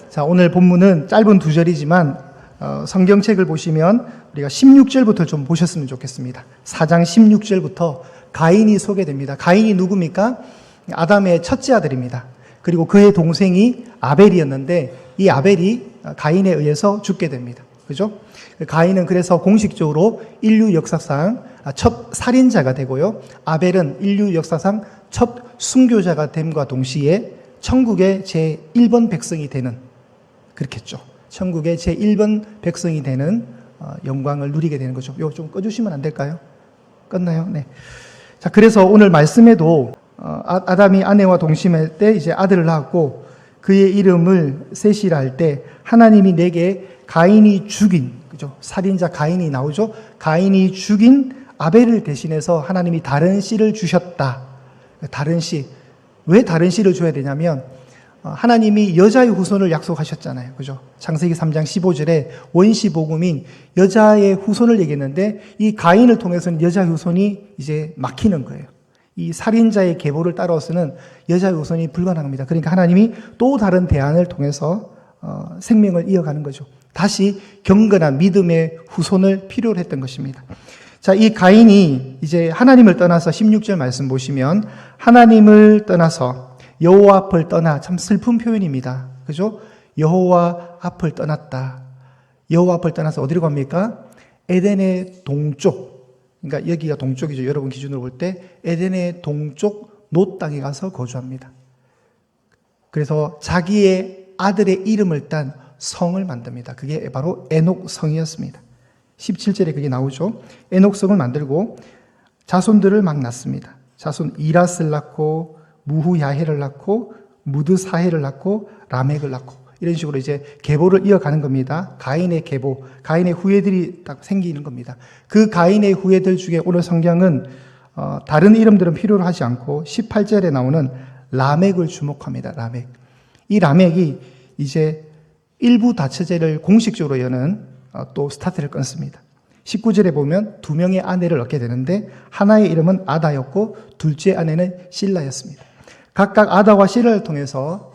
자, 오늘 본문은 짧은 두 절이지만 성경책을 보시면 우리가 16절부터 좀 보셨으면 좋겠습니다. 4장 16절부터 가인이 소개됩니다. 가인이 누굽니까? 아담의 첫째 아들입니다. 그리고 그의 동생이 아벨이었는데 이 아벨이 가인에 의해서 죽게 됩니다. 그죠? 가인은 그래서 공식적으로 인류 역사상 첫 살인자가 되고요. 아벨은 인류 역사상 첫 순교자가 됨과 동시에 천국의 제1번 백성이 되는, 그렇겠죠. 천국의 제1번 백성이 되는 영광을 누리게 되는 거죠. 이거 좀 꺼주시면 안 될까요? 껐나요? 네. 자, 그래서 오늘 말씀에도 아담이 아내와 동침할 때 이제 아들을 낳았고 그의 이름을 셋이라 할 때 하나님이 내게 가인이 죽인, 그죠? 살인자 가인이 나오죠. 가인이 죽인 아벨을 대신해서 하나님이 다른 씨를 주셨다. 다른 씨. 왜 다른 씨를 줘야 되냐면 하나님이 여자의 후손을 약속하셨잖아요. 그죠? 창세기 3장 15절에 원시 복음인 여자의 후손을 얘기했는데 이 가인을 통해서는 여자의 후손이 이제 막히는 거예요. 이 살인자의 계보를 따라서는 여자의 후손이 불가능합니다. 그러니까 하나님이 또 다른 대안을 통해서 생명을 이어가는 거죠. 다시 경건한 믿음의 후손을 필요로 했던 것입니다. 자, 이 가인이 이제 하나님을 떠나서 16절 말씀 보시면 하나님을 떠나서 여호와 앞을 떠나, 참 슬픈 표현입니다. 그죠? 여호와 앞을 떠났다. 여호와 앞을 떠나서 어디로 갑니까? 에덴의 동쪽. 그러니까 여기가 동쪽이죠. 여러분 기준으로 볼 때 에덴의 동쪽 놋 땅에 가서 거주합니다. 그래서 자기의 아들의 이름을 딴 성을 만듭니다. 그게 바로 에녹 성이었습니다. 17절에 그게 나오죠. 에녹 성을 만들고 자손들을 막 낳습니다. 자손 이라스를 낳고 무후야헬을 낳고 무드사헬을 낳고 라멕을 낳고 이런 식으로 이제 계보를 이어가는 겁니다. 가인의 계보, 가인의 후예들이 딱 생기는 겁니다. 그 가인의 후예들 중에 오늘 성경은 다른 이름들은 필요로 하지 않고 18절에 나오는 라멕을 주목합니다. 라멕. 이 라멕이 이제 일부 다처제를 공식적으로 여는 또 스타트를 끊습니다. 19절에 보면 두 명의 아내를 얻게 되는데 하나의 이름은 아다였고 둘째 아내는 실라였습니다. 각각 아다와 실라를 통해서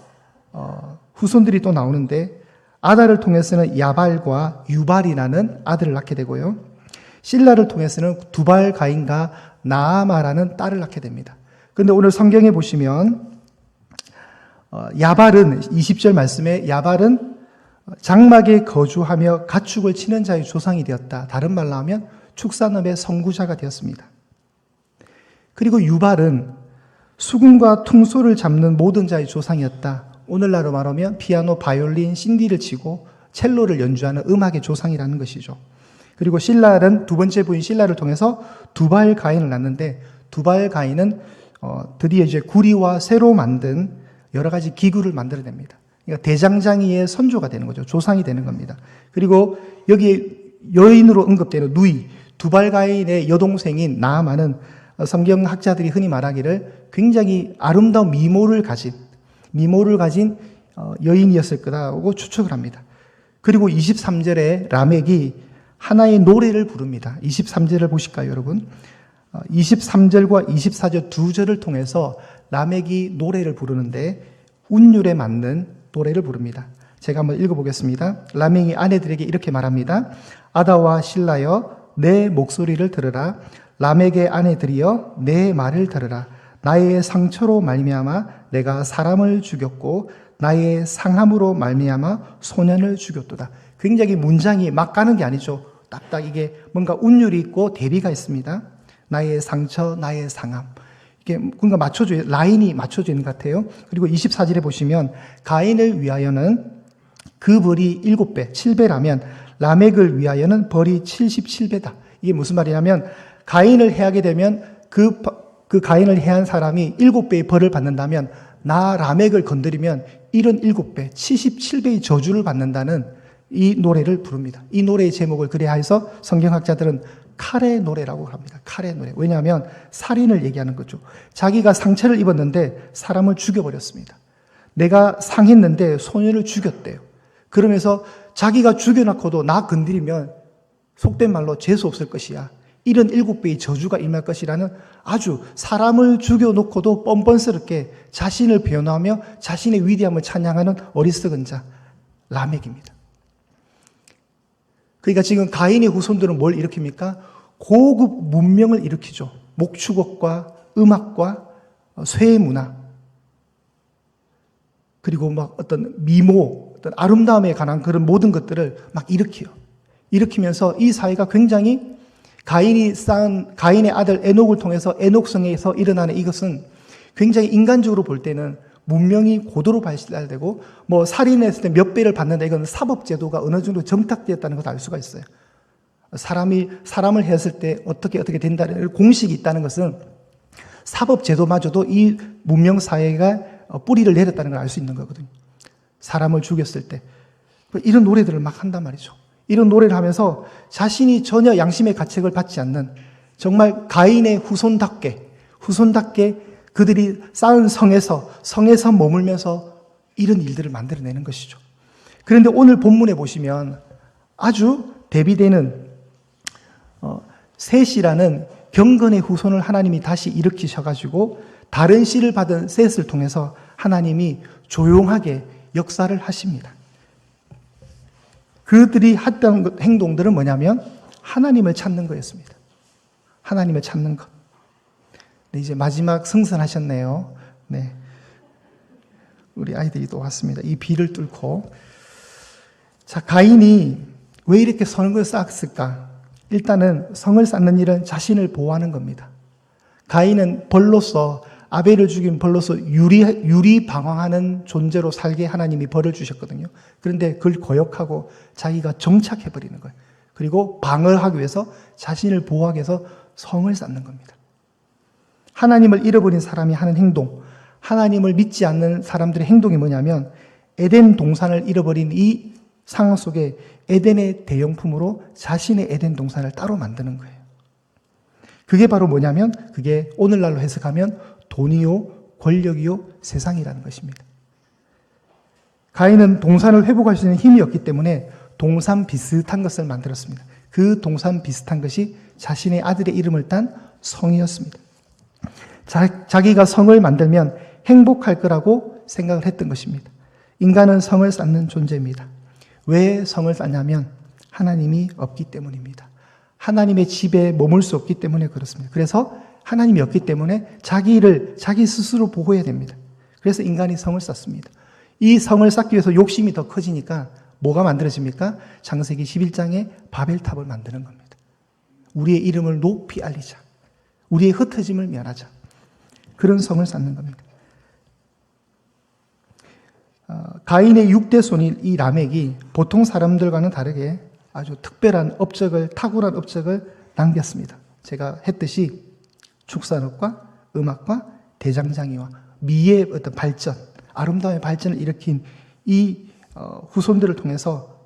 후손들이 또 나오는데 아다를 통해서는 야발과 유발이라는 아들을 낳게 되고요. 실라를 통해서는 두발 가인과 나아마라는 딸을 낳게 됩니다. 그런데 오늘 성경에 보시면 야발은 20절 말씀에 야발은 장막에 거주하며 가축을 치는 자의 조상이 되었다. 다른 말로 하면 축산업의 선구자가 되었습니다. 그리고 유발은 수금과 퉁소를 잡는 모든 자의 조상이었다. 오늘날로 말하면 피아노, 바이올린, 신디를 치고 첼로를 연주하는 음악의 조상이라는 것이죠. 그리고 실라는 두 번째 부인 실라를 통해서 두발 가인을 낳는데 두발 가인은 드디어 이제 구리와 쇠로 만든 여러 가지 기구를 만들어냅니다. 그러니까 대장장이의 선조가 되는 거죠. 조상이 되는 겁니다. 그리고 여기에 여인으로 언급되는 누이, 두발 가인의 여동생인 나아마는 성경학자들이 흔히 말하기를 굉장히 아름다운 미모를 가진 여인이었을 거라고 추측을 합니다. 그리고 23절에 라멕이 하나의 노래를 부릅니다. 23절을 보실까요, 여러분? 23절과 24절 두 절을 통해서 라멕이 노래를 부르는데 운율에 맞는 노래를 부릅니다. 제가 한번 읽어보겠습니다. 라멕이 아내들에게 이렇게 말합니다. 아다와 실라여 내 목소리를 들으라. 라멕의 아내들이여 내 말을 들으라. 나의 상처로 말미암아 내가 사람을 죽였고 나의 상함으로 말미암아 소년을 죽였도다. 굉장히 문장이 막 가는 게 아니죠. 딱딱 이게 뭔가 운율이 있고 대비가 있습니다. 나의 상처, 나의 상함. 이게 뭔가 라인이 맞춰져 있는 것 같아요. 그리고 24절에 보시면 가인을 위하여는 그 벌이 7배, 7배라면 라멕을 위하여는 벌이 77배다. 이게 무슨 말이냐면 가인을 해하게 되면 그 가인을 해한 사람이 7배의 벌을 받는다면 나 라멕을 건드리면 77배, 77배의 저주를 받는다는 이 노래를 부릅니다. 이 노래의 제목을 그래야 해서 성경학자들은 칼의 노래라고 합니다. 칼의 노래. 왜냐하면 살인을 얘기하는 거죠. 자기가 상처를 입었는데 사람을 죽여버렸습니다. 내가 상했는데 소년을 죽였대요. 그러면서 자기가 죽여놓고도 나 건드리면 속된 말로 재수 없을 것이야. 77배의 저주가 임할 것이라는 아주 사람을 죽여놓고도 뻔뻔스럽게 자신을 변호하며 자신의 위대함을 찬양하는 어리석은 자. 라멕입니다. 그러니까 지금 가인의 후손들은 뭘 일으킵니까? 고급 문명을 일으키죠. 목축업과 음악과 쇠 문화, 그리고 막 어떤 미모, 어떤 아름다움에 관한 그런 모든 것들을 막 일으키면서 이 사회가 굉장히 가인이 쌓은 가인의 아들 에녹을 통해서 에녹성에서 일어나는 이것은 굉장히 인간적으로 볼 때는 문명이 고도로 발달되고 뭐 살인했을 때 몇 배를 받는다, 이건 사법제도가 어느 정도 정탁되었다는 것을 알 수가 있어요. 사람을 했을 때 어떻게 된다는 공식이 있다는 것은 사법제도마저도 이 문명사회가 뿌리를 내렸다는 걸 알 수 있는 거거든요. 사람을 죽였을 때. 이런 노래들을 막 한단 말이죠. 이런 노래를 하면서 자신이 전혀 양심의 가책을 받지 않는 정말 가인의 후손답게 그들이 쌓은 성에서 머물면서 이런 일들을 만들어내는 것이죠. 그런데 오늘 본문에 보시면 아주 대비되는 셋이라는 경건의 후손을 하나님이 다시 일으키셔가지고 다른 씨를 받은 셋을 통해서 하나님이 조용하게 역사를 하십니다. 그들이 했던 행동들은 뭐냐면 하나님을 찾는 거였습니다. 하나님을 찾는 것. 네, 이제 마지막 승선하셨네요. 네. 우리 아이들이 또 왔습니다. 이 비를 뚫고. 자, 가인이 왜 이렇게 성을 쌓았을까? 일단은 성을 쌓는 일은 자신을 보호하는 겁니다. 가인은 벌로서, 아벨을 죽인 벌로서 유리방황하는 존재로 살게 하나님이 벌을 주셨거든요. 그런데 그걸 거역하고 자기가 정착해버리는 거예요. 그리고 방어하기 위해서 자신을 보호하기 위해서 성을 쌓는 겁니다. 하나님을 잃어버린 사람이 하는 행동, 하나님을 믿지 않는 사람들의 행동이 뭐냐면 에덴 동산을 잃어버린 이 상황 속에 에덴의 대형품으로 자신의 에덴 동산을 따로 만드는 거예요. 그게 바로 뭐냐면 그게 오늘날로 해석하면 돈이요, 권력이요, 세상이라는 것입니다. 가인은 동산을 회복할 수 있는 힘이 없기 때문에 동산 비슷한 것을 만들었습니다. 그 동산 비슷한 것이 자신의 아들의 이름을 딴 성이었습니다. 자기가 성을 만들면 행복할 거라고 생각을 했던 것입니다. 인간은 성을 쌓는 존재입니다. 왜 성을 쌓냐면 하나님이 없기 때문입니다. 하나님의 집에 머물 수 없기 때문에 그렇습니다. 그래서 하나님이 없기 때문에 자기 스스로 보호해야 됩니다. 그래서 인간이 성을 쌓습니다. 이 성을 쌓기 위해서 욕심이 더 커지니까 뭐가 만들어집니까? 창세기 11장에 바벨탑을 만드는 겁니다. 우리의 이름을 높이 알리자. 우리의 흩어짐을 면하자. 그런 성을 쌓는 겁니다. 가인의 6대 손인 이 라멕이 보통 사람들과는 다르게 아주 특별한 탁월한 업적을 남겼습니다. 제가 했듯이 축산업과 음악과 대장장이와 미의 어떤 발전, 아름다움의 발전을 일으킨 이 후손들을 통해서,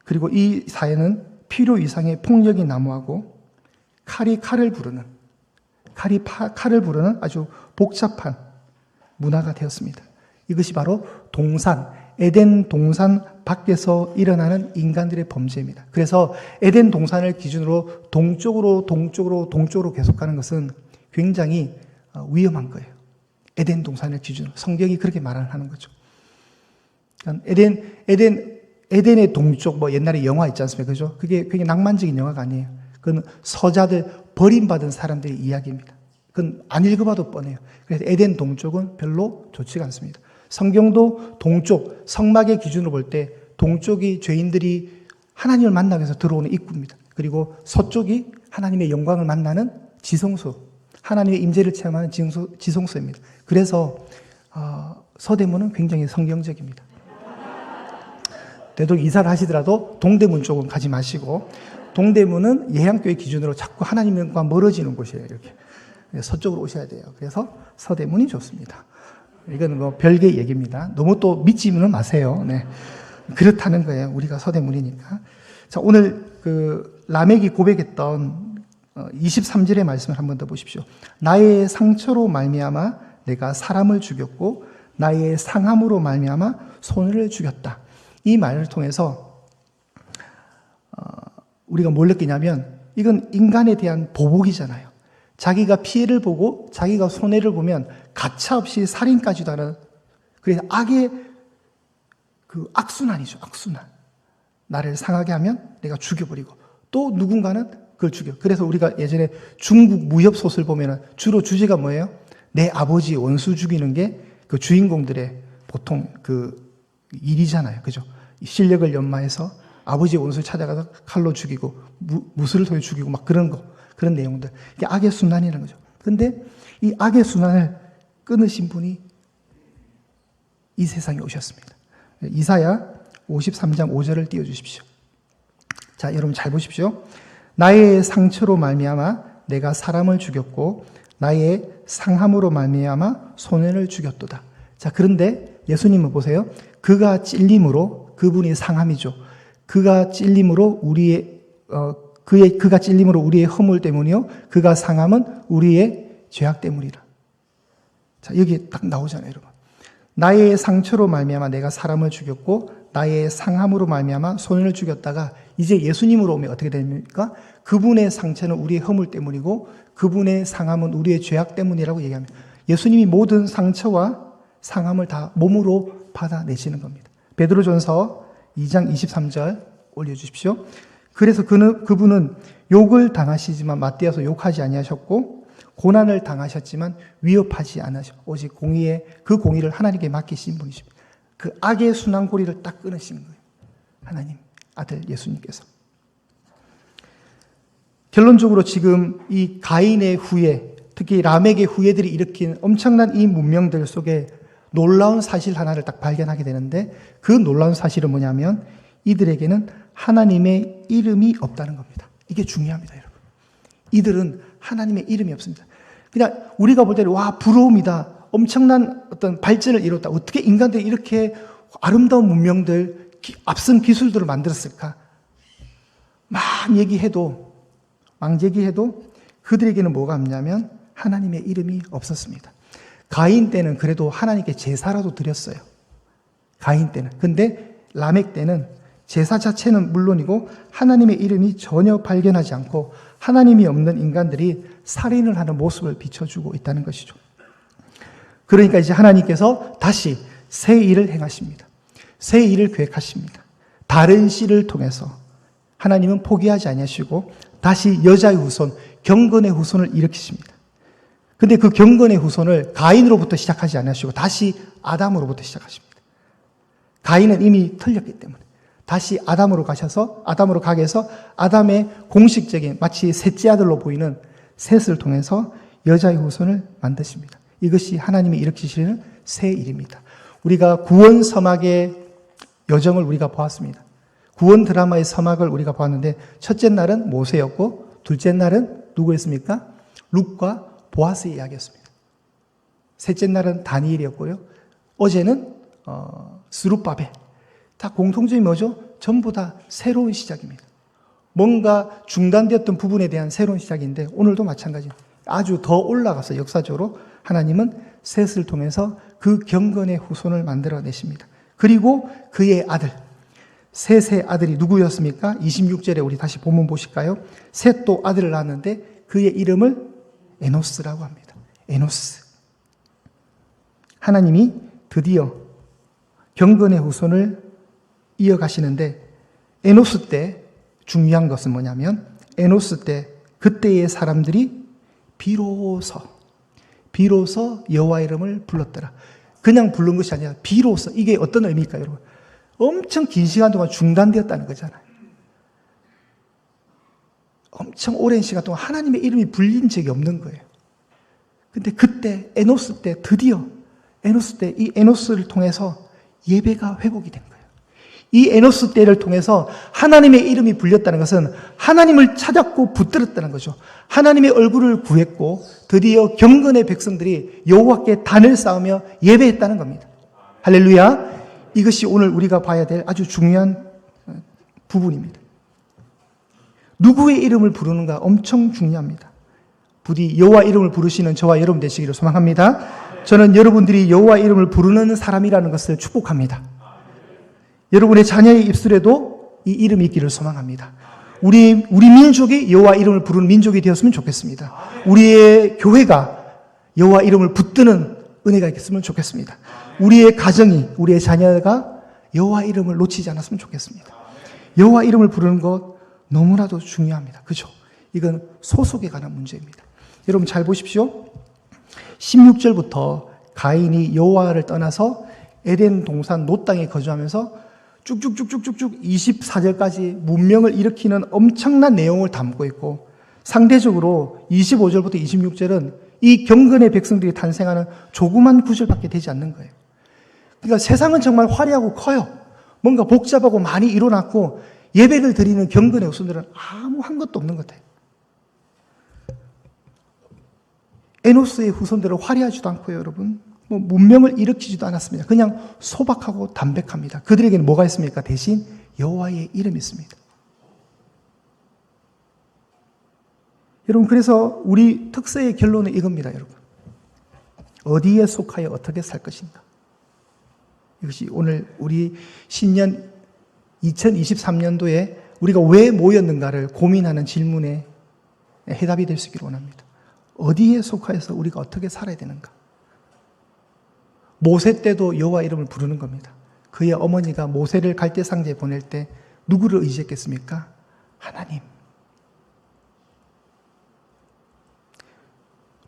그리고 이 사회는 필요 이상의 폭력이 난무하고 칼이 칼을 부르는 아주 복잡한 문화가 되었습니다. 이것이 바로 에덴 동산 밖에서 일어나는 인간들의 범죄입니다. 그래서 에덴 동산을 기준으로 동쪽으로 계속 가는 것은 굉장히 위험한 거예요. 에덴 동산을 기준으로. 성경이 그렇게 말하는 거죠. 에덴의 동쪽, 뭐 옛날에 영화 있지 않습니까? 그죠? 그게 굉장히 낭만적인 영화가 아니에요. 그건 서자들, 버림받은 사람들의 이야기입니다. 그건 안 읽어봐도 뻔해요. 그래서 에덴 동쪽은 별로 좋지가 않습니다. 성경도 동쪽, 성막의 기준으로 볼 때 동쪽이 죄인들이 하나님을 만나기 위해서 들어오는 입구입니다. 그리고 서쪽이 하나님의 영광을 만나는 지성소, 하나님의 임재를 체험하는 지성소입니다. 그래서 서대문은 굉장히 성경적입니다. 되도록 이사를 하시더라도 동대문 쪽은 가지 마시고, 동대문은 예향교회 기준으로 자꾸 하나님과 멀어지는 곳이에요. 이렇게 서쪽으로 오셔야 돼요. 그래서 서대문이 좋습니다. 이건 뭐 별개의 얘기입니다. 너무 또 믿지는 마세요. 네. 그렇다는 거예요. 우리가 서대문이니까. 자, 오늘 그 라멕이 고백했던 23절의 말씀을 한 번 더 보십시오. 나의 상처로 말미암아 내가 사람을 죽였고 나의 상함으로 말미암아 손을 죽였다. 이 말을 통해서 우리가 뭘 느끼냐면 이건 인간에 대한 보복이잖아요. 자기가 피해를 보고 자기가 손해를 보면 가차없이 살인까지도 하는, 그래서 악의 그 악순환이죠. 악순환. 나를 상하게 하면 내가 죽여버리고 또 누군가는 그걸 죽여. 그래서 우리가 예전에 중국 무협 소설 보면은 주로 주제가 뭐예요? 내 아버지 원수 죽이는 게 그 주인공들의 보통 그 일이잖아요. 그죠? 실력을 연마해서 아버지 원수를 찾아가서 칼로 죽이고 무술을 통해 죽이고 막 그런 거. 그런 내용들. 이게 악의 순환이라는 거죠. 근데 이 악의 순환을 끊으신 분이 이 세상에 오셨습니다. 이사야 53장 5절을 띄워주십시오. 자, 여러분 잘 보십시오. 나의 상처로 말미암아 내가 사람을 죽였고 나의 상함으로 말미암아 소년을 죽였도다. 자, 그런데 예수님은 보세요. 그가 찔림으로, 그분이 상함이죠. 그가 찔림으로 그가 찔림으로 우리의 허물 때문이요. 그가 상함은 우리의 죄악 때문이라. 자, 여기 딱 나오잖아요, 여러분. 나의 상처로 말미암아 내가 사람을 죽였고 나의 상함으로 말미암아 소년을 죽였다가 이제 예수님으로 오면 어떻게 됩니까? 그분의 상처는 우리의 허물 때문이고 그분의 상함은 우리의 죄악 때문이라고 얘기합니다. 예수님이 모든 상처와 상함을 다 몸으로 받아내시는 겁니다. 베드로전서 2장 23절 올려주십시오. 그래서 그분은 욕을 당하시지만 맞대어서 욕하지 아니하셨고 고난을 당하셨지만 위협하지 않으셨고 오직 그 공의를 하나님께 맡기신 분이십니다. 그 악의 순환고리를 딱 끊으신 거예요. 하나님, 아들 예수님께서. 결론적으로 지금 이 가인의 후예, 특히 라멕의 후예들이 일으킨 엄청난 이 문명들 속에 놀라운 사실 하나를 딱 발견하게 되는데 그 놀라운 사실은 뭐냐면 이들에게는 하나님의 이름이 없다는 겁니다. 이게 중요합니다, 여러분. 이들은 하나님의 이름이 없습니다. 그냥 우리가 볼 때는 와, 부러움이다. 엄청난 어떤 발전을 이뤘다. 어떻게 인간들이 이렇게 아름다운 문명들, 앞선 기술들을 만들었을까? 막 얘기해도 그들에게는 뭐가 없냐면 하나님의 이름이 없었습니다. 가인 때는 그래도 하나님께 제사라도 드렸어요. 가인 때는. 근데 라멕 때는 제사 자체는 물론이고 하나님의 이름이 전혀 발견하지 않고 하나님이 없는 인간들이 살인을 하는 모습을 비춰주고 있다는 것이죠. 그러니까 이제 하나님께서 다시 새 일을 행하십니다. 새 일을 계획하십니다. 다른 씨를 통해서 하나님은 포기하지 아니하시고 다시 여자의 후손, 경건의 후손을 일으키십니다. 근데 그 경건의 후손을 가인으로부터 시작하지 않으시고 다시 아담으로부터 시작하십니다. 가인은 이미 틀렸기 때문에 다시 아담으로 가게 해서 아담의 공식적인 마치 셋째 아들로 보이는 셋을 통해서 여자의 후손을 만드십니다. 이것이 하나님이 일으키시는 새 일입니다. 우리가 구원 서막의 여정을 우리가 보았습니다. 구원 드라마의 서막을 우리가 보았는데 첫째 날은 모세였고 둘째 날은 누구였습니까? 룻과 보아스의 이야기였습니다. 셋째 날은 다니엘이었고요. 어제는 스룹바벨. 다 공통점이 뭐죠? 전부 다 새로운 시작입니다. 뭔가 중단되었던 부분에 대한 새로운 시작인데 오늘도 마찬가지입니다. 아주 더 올라가서 역사적으로 하나님은 셋을 통해서 그 경건의 후손을 만들어내십니다. 그리고 그의 아들, 셋의 아들이 누구였습니까? 26절에 우리 다시 본문 보실까요? 셋도 아들을 낳았는데 그의 이름을 에노스라고 합니다. 에노스. 하나님이 드디어 경건의 후손을 이어가시는데 에노스 때 중요한 것은 뭐냐면 에노스 때 그때의 사람들이 비로소 여호와 이름을 불렀더라. 그냥 부른 것이 아니라 비로소. 이게 어떤 의미일까요, 여러분? 엄청 긴 시간 동안 중단되었다는 거잖아요. 엄청 오랜 시간 동안 하나님의 이름이 불린 적이 없는 거예요. 근데 그때 에노스 때 드디어 이 에노스를 통해서 예배가 회복이 된 거예요. 이 에노스 때를 통해서 하나님의 이름이 불렸다는 것은 하나님을 찾았고 붙들었다는 거죠. 하나님의 얼굴을 구했고 드디어 경건의 백성들이 여호와께 단을 쌓으며 예배했다는 겁니다. 할렐루야. 이것이 오늘 우리가 봐야 될 아주 중요한 부분입니다. 누구의 이름을 부르는가 엄청 중요합니다. 부디 여호와 이름을 부르시는 저와 여러분 되시기를 소망합니다. 저는 여러분들이 여호와 이름을 부르는 사람이라는 것을 축복합니다. 여러분의 자녀의 입술에도 이 이름이 있기를 소망합니다. 우리 민족이 여호와 이름을 부르는 민족이 되었으면 좋겠습니다. 우리의 교회가 여호와 이름을 붙드는 은혜가 있었으면 좋겠습니다. 우리의 가정이, 우리의 자녀가 여호와 이름을 놓치지 않았으면 좋겠습니다. 여호와 이름을 부르는 것 너무나도 중요합니다. 그죠? 이건 소속에 관한 문제입니다. 여러분 잘 보십시오. 16절부터 가인이 여호와를 떠나서 에덴 동산 롯 땅에 거주하면서 쭉쭉쭉쭉쭉쭉 24절까지 문명을 일으키는 엄청난 내용을 담고 있고, 상대적으로 25절부터 26절은 이 경건의 백성들이 탄생하는 조그만 구절밖에 되지 않는 거예요. 그러니까 세상은 정말 화려하고 커요. 뭔가 복잡하고 많이 일어났고 예배를 드리는 경건의 후손들은 아무 한 것도 없는 것 같아요. 에노스의 후손들은 화려하지도 않고요, 여러분. 문명을 일으키지도 않았습니다. 그냥 소박하고 담백합니다. 그들에게는 뭐가 있습니까? 대신 여호와의 이름이 있습니다. 여러분, 그래서 우리 특세의 결론은 이겁니다, 여러분. 어디에 속하여 어떻게 살 것인가? 이것이 오늘 우리 신년 2023년도에 우리가 왜 모였는가를 고민하는 질문에 해답이 될 수 있기를 원합니다. 어디에 속하여서 우리가 어떻게 살아야 되는가? 모세 때도 여호와 이름을 부르는 겁니다. 그의 어머니가 모세를 갈대상자에 보낼 때 누구를 의지했겠습니까? 하나님.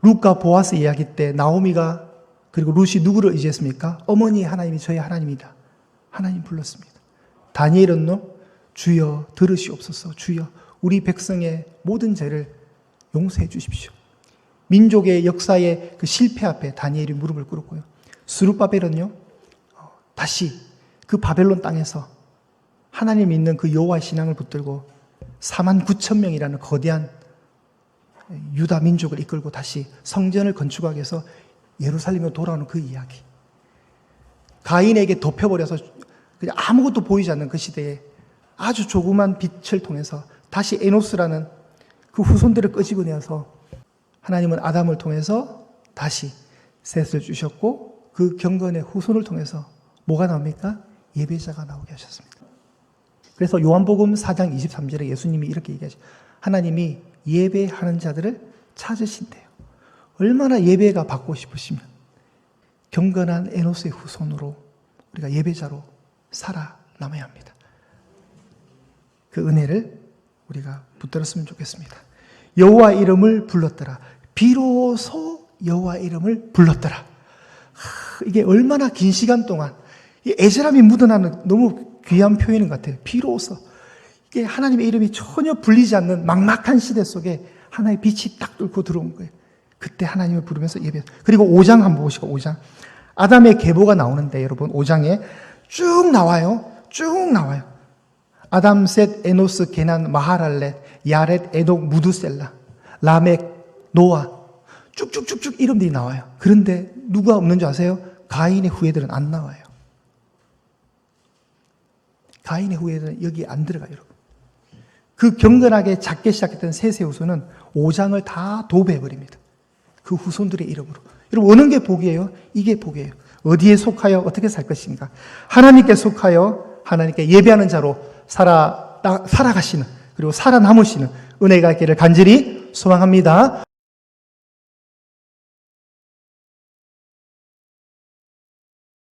룻과 보아스 이야기 때 나오미가 그리고 룻이 누구를 의지했습니까? 어머니 하나님이 저희 하나님이다. 하나님 불렀습니다. 다니엘은요, 주여 들으시옵소서. 주여 우리 백성의 모든 죄를 용서해 주십시오. 민족의 역사의 그 실패 앞에 다니엘이 무릎을 꿇었고요. 스룹바벨은요, 다시 그 바벨론 땅에서 하나님 믿는 그 여호와의 신앙을 붙들고 49,000명이라는 거대한 유다 민족을 이끌고 다시 성전을 건축하기 위해서 예루살렘으로 돌아오는 그 이야기. 가인에게 덮여버려서 그냥 아무것도 보이지 않는 그 시대에 아주 조그만 빛을 통해서 다시 에노스라는 그 후손들을 끄집어내어서 하나님은 아담을 통해서 다시 셋을 주셨고, 그 경건의 후손을 통해서 뭐가 나옵니까? 예배자가 나오게 하셨습니다. 그래서 요한복음 4장 23절에 예수님이 이렇게 얘기하죠. 하나님이 예배하는 자들을 찾으신대요. 얼마나 예배가 받고 싶으시면 경건한 에노스의 후손으로 우리가 예배자로 살아남아야 합니다. 그 은혜를 우리가 붙들었으면 좋겠습니다. 여호와 이름을 불렀더라. 비로소 여호와 이름을 불렀더라. 이게 얼마나 긴 시간 동안 이 애절함이 묻어나는 너무 귀한 표현인 것 같아요. 비로소. 이게 하나님의 이름이 전혀 불리지 않는 막막한 시대 속에 하나의 빛이 딱 뚫고 들어온 거예요. 그때 하나님을 부르면서 예배. 그리고 5장 한번 보시고 5장. 아담의 계보가 나오는데 여러분 5장에 쭉 나와요. 쭉 나와요. 아담, 셋, 에노스, 게난, 마하랄렛, 야렛, 에녹, 무두셀라, 라멕, 노아. 쭉쭉쭉쭉 이름들이 나와요. 그런데 누가 없는 줄 아세요? 가인의 후예들은 안 나와요. 가인의 후예들은 여기 안 들어가요, 여러분. 그 경건하게 작게 시작했던 셋의 후손은 5장을 다 도배해버립니다. 그 후손들의 이름으로. 여러분, 어느 게 복이에요? 이게 복이에요. 어디에 속하여 어떻게 살 것인가? 하나님께 속하여 하나님께 예배하는 자로 살아가시는, 그리고 살아남으시는 은혜가 있기를 간절히 소망합니다.